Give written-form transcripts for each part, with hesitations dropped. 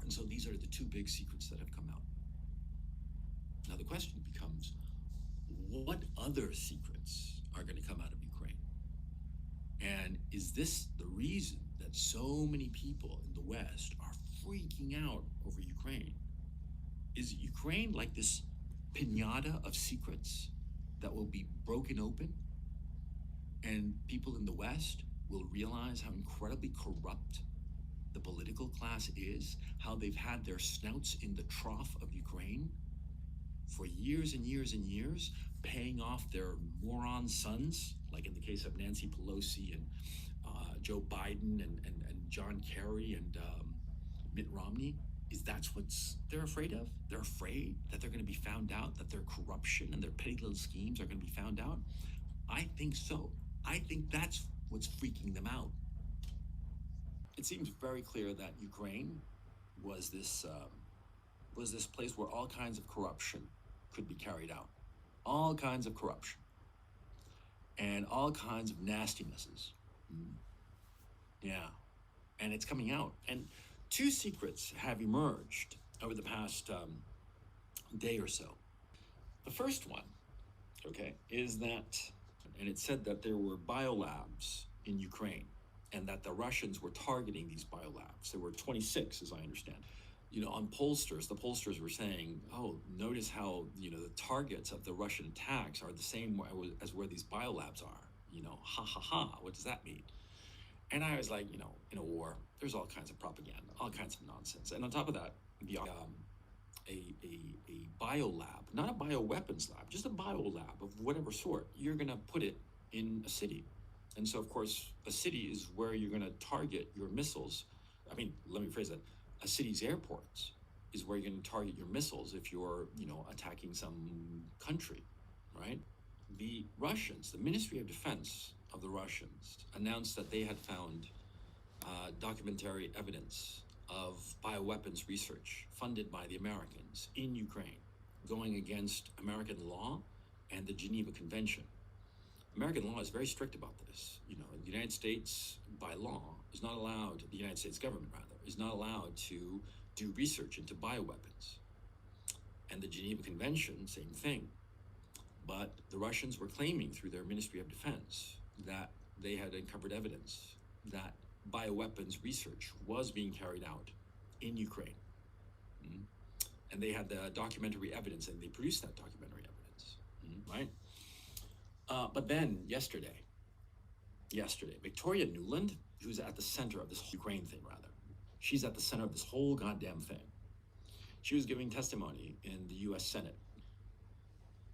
And so these are the two big secrets that have come out. Now the question becomes, what other secrets are going to come out of Ukraine? And is this the reason that so many people in the West are freaking out over Ukraine? Is Ukraine like this piñata of secrets that will be broken open, and people in the West will realize how incredibly corrupt the political class is, how they've had their snouts in the trough of Ukraine for years and years and years, paying off their moron sons, like in the case of Nancy Pelosi and Joe Biden and John Kerry and Mitt Romney? Is that's what they're afraid of? They're afraid that they're going to be found out, that their corruption and their petty little schemes are going to be found out? I think so. I think that's what's freaking them out. It seems very clear that Ukraine was this place where all kinds of corruption could be carried out, all kinds of corruption, and all kinds of nastinesses. Yeah, and it's coming out. And two secrets have emerged over the past day or so. The first one, okay, is that, and it said that there were biolabs in Ukraine, and that the Russians were targeting these biolabs. There were 26, as I understand. On pollsters, the pollsters were saying, oh, notice how, the targets of the Russian attacks are the same as where these biolabs are. Ha ha ha, what does that mean? And I was like, in a war, there's all kinds of propaganda, all kinds of nonsense. And on top of that, a biolab, not a bioweapons lab, just a biolab of whatever sort, you're going to put it in a city. And so, of course, a city is where you're going to target your missiles. I mean, let me phrase that. A city's airports is where you're going to target your missiles if you're, attacking some country, right? The Russians, the Ministry of Defense of the Russians, announced that they had found documentary evidence of bioweapons research funded by the Americans in Ukraine, going against American law and the Geneva Convention. American law is very strict about this. The United States, by law, is not allowed, the United States government, rather, is not allowed to do research into bioweapons. And the Geneva Convention, same thing. But the Russians were claiming through their Ministry of Defense that they had uncovered evidence that bioweapons research was being carried out in Ukraine. And they had the documentary evidence, and they produced that documentary evidence, right? But then yesterday, Victoria Nuland, who's at the center of this Ukraine thing, rather, she's at the center of this whole goddamn thing. She was giving testimony in the U.S. Senate.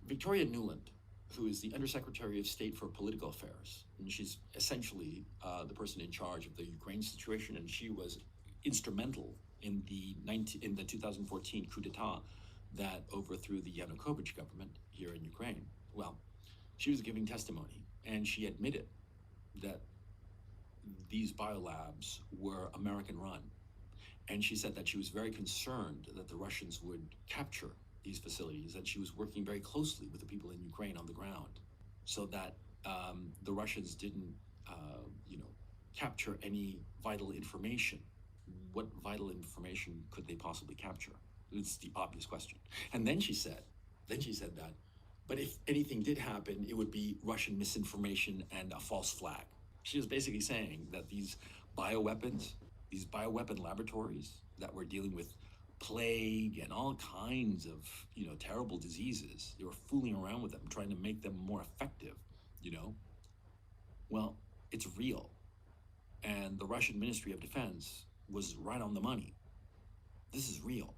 Victoria Nuland, who is the Undersecretary of State for Political Affairs, and she's essentially the person in charge of the Ukraine situation, and she was instrumental in the 2014 coup d'etat that overthrew the Yanukovych government here in Ukraine. Well, she was giving testimony, and she admitted that these biolabs were American-run. And she said that she was very concerned that the Russians would capture these facilities, and she was working very closely with the people in Ukraine on the ground so that the Russians didn't, capture any vital information. What vital information could they possibly capture? It's the obvious question. And then she said that, but if anything did happen, it would be Russian misinformation and a false flag. She was basically saying that these bioweapon laboratories that were dealing with plague and all kinds of, terrible diseases, they were fooling around with them, trying to make them more effective, Well, it's real. And the Russian Ministry of Defense was right on the money. This is real.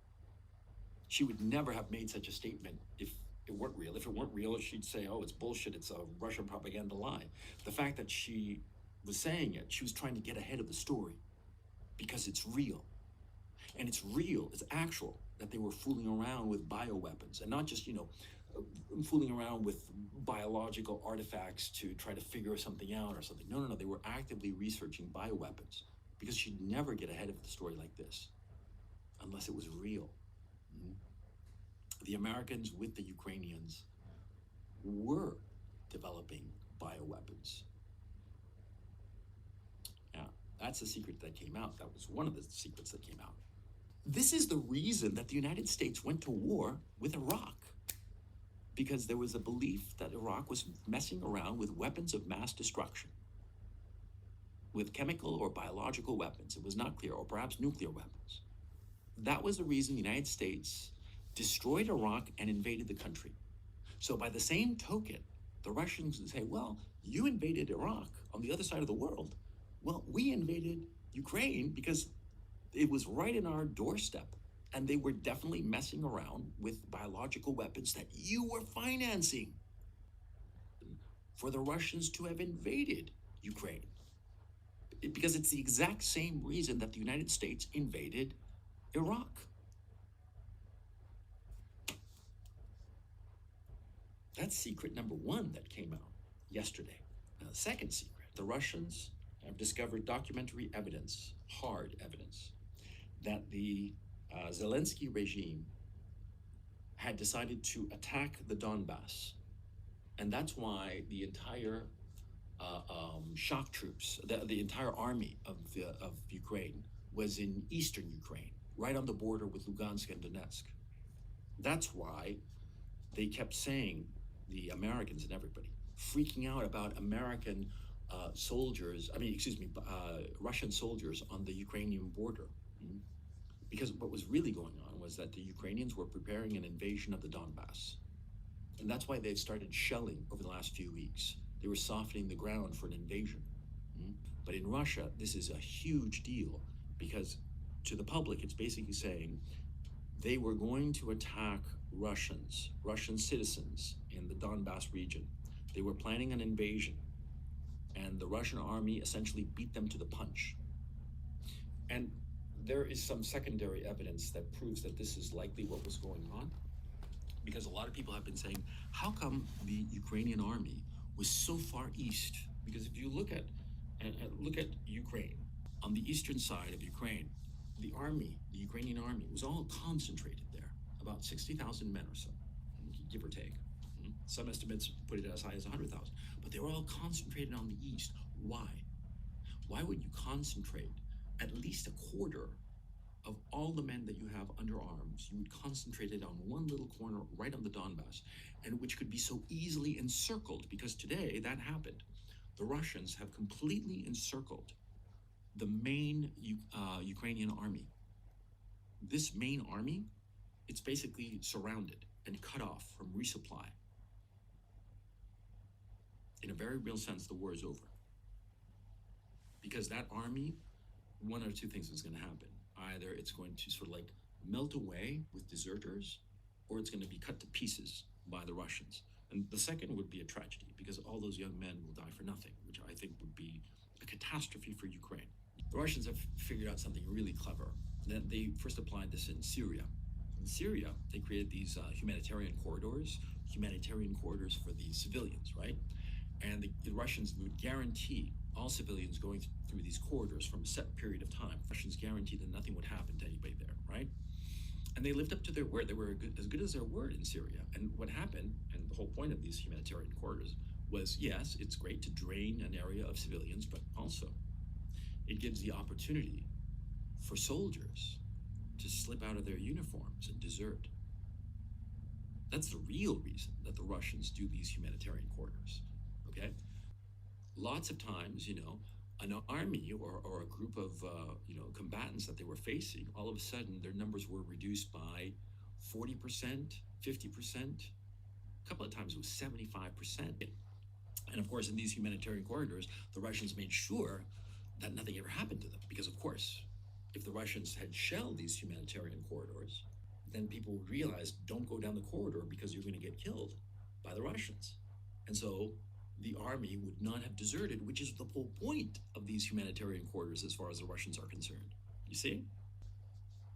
She would never have made such a statement if it weren't real. If it weren't real, she'd say, oh, it's bullshit, it's a Russian propaganda lie. The fact that she was saying it, she was trying to get ahead of the story because it's real. And it's real, it's actual, that they were fooling around with bioweapons, and not just, fooling around with biological artifacts to try to figure something out or something. No, they were actively researching bioweapons, because she'd never get ahead of the story like this unless it was real. The Americans with the Ukrainians were developing bioweapons. Yeah, that's the secret that came out. That was one of the secrets that came out. This is the reason that the United States went to war with Iraq, because there was a belief that Iraq was messing around with weapons of mass destruction, with chemical or biological weapons. It was not clear, or perhaps nuclear weapons. That was the reason the United States destroyed Iraq and invaded the country. So by the same token, the Russians would say, well, you invaded Iraq on the other side of the world. Well, we invaded Ukraine because it was right in our doorstep. And they were definitely messing around with biological weapons that you were financing for the Russians to have invaded Ukraine. Because it's the exact same reason that the United States invaded Iraq. That's secret number one that came out yesterday. Now, the second secret, the Russians have discovered documentary evidence, hard evidence, that the Zelensky regime had decided to attack the Donbas. And that's why the entire shock troops, the entire army of Ukraine was in eastern Ukraine, right on the border with Lugansk and Donetsk. That's why they kept saying, the Americans and everybody, freaking out about American Russian soldiers on the Ukrainian border. Because what was really going on was that the Ukrainians were preparing an invasion of the Donbas. And that's why they've started shelling over the last few weeks. They were softening the ground for an invasion. But in Russia, this is a huge deal, because to the public, it's basically saying they were going to attack Russian citizens in the Donbas region. They were planning an invasion, and the Russian army essentially beat them to the punch. And there is some secondary evidence that proves that this is likely what was going on, because a lot of people have been saying, how come the Ukrainian army was so far east? Because if you look at Ukraine, on the eastern side of Ukraine, the Ukrainian army was all concentrated there, about 60,000 men or so, give or take. Some estimates put it as high as 100,000, but they were all concentrated on the east. Why? Why would you concentrate at least a quarter of all the men that you have under arms? You would concentrate it on one little corner right on the Donbas, and which could be so easily encircled, because today that happened. The Russians have completely encircled the main Ukrainian army. This main army, it's basically surrounded and cut off from resupply. In a very real sense, the war is over. Because that army, one or two things is going to happen. Either it's going to sort of like melt away with deserters, or it's going to be cut to pieces by the Russians. And the second would be a tragedy, because all those young men will die for nothing, which I think would be a catastrophe for Ukraine. The Russians have figured out something really clever. They first applied this in Syria. In Syria, they created these humanitarian corridors for the civilians, right? And the Russians would guarantee all civilians going through these corridors from a set period of time. Russians guaranteed that nothing would happen to anybody there, right? And they lived up to their word. They were as good as their word in Syria. And what happened, and the whole point of these humanitarian corridors was, yes, it's great to drain an area of civilians, but also it gives the opportunity for soldiers to slip out of their uniforms and desert. That's the real reason that the Russians do these humanitarian corridors, okay? Lots of times, an army or a group of, combatants that they were facing, all of a sudden their numbers were reduced by 40%, 50%. A couple of times it was 75%. And of course, in these humanitarian corridors, the Russians made sure that nothing ever happened to them. Because of course, if the Russians had shelled these humanitarian corridors, then people would realize, don't go down the corridor because you're going to get killed by the Russians. And so the army would not have deserted, which is the whole point of these humanitarian corridors as far as the Russians are concerned. You see?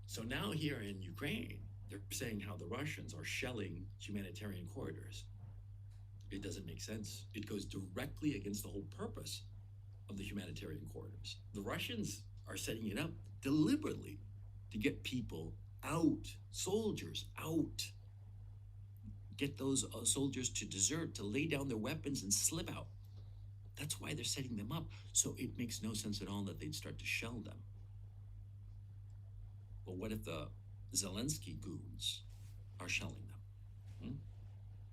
So now here in Ukraine, they're saying how the Russians are shelling humanitarian corridors. It doesn't make sense. It goes directly against the whole purpose of the humanitarian corridors. The Russians are setting it up deliberately to get people out, soldiers out. Get those soldiers to desert, to lay down their weapons and slip out. That's why they're setting them up. So it makes no sense at all that they'd start to shell them. well, what if the Zelensky goons are shelling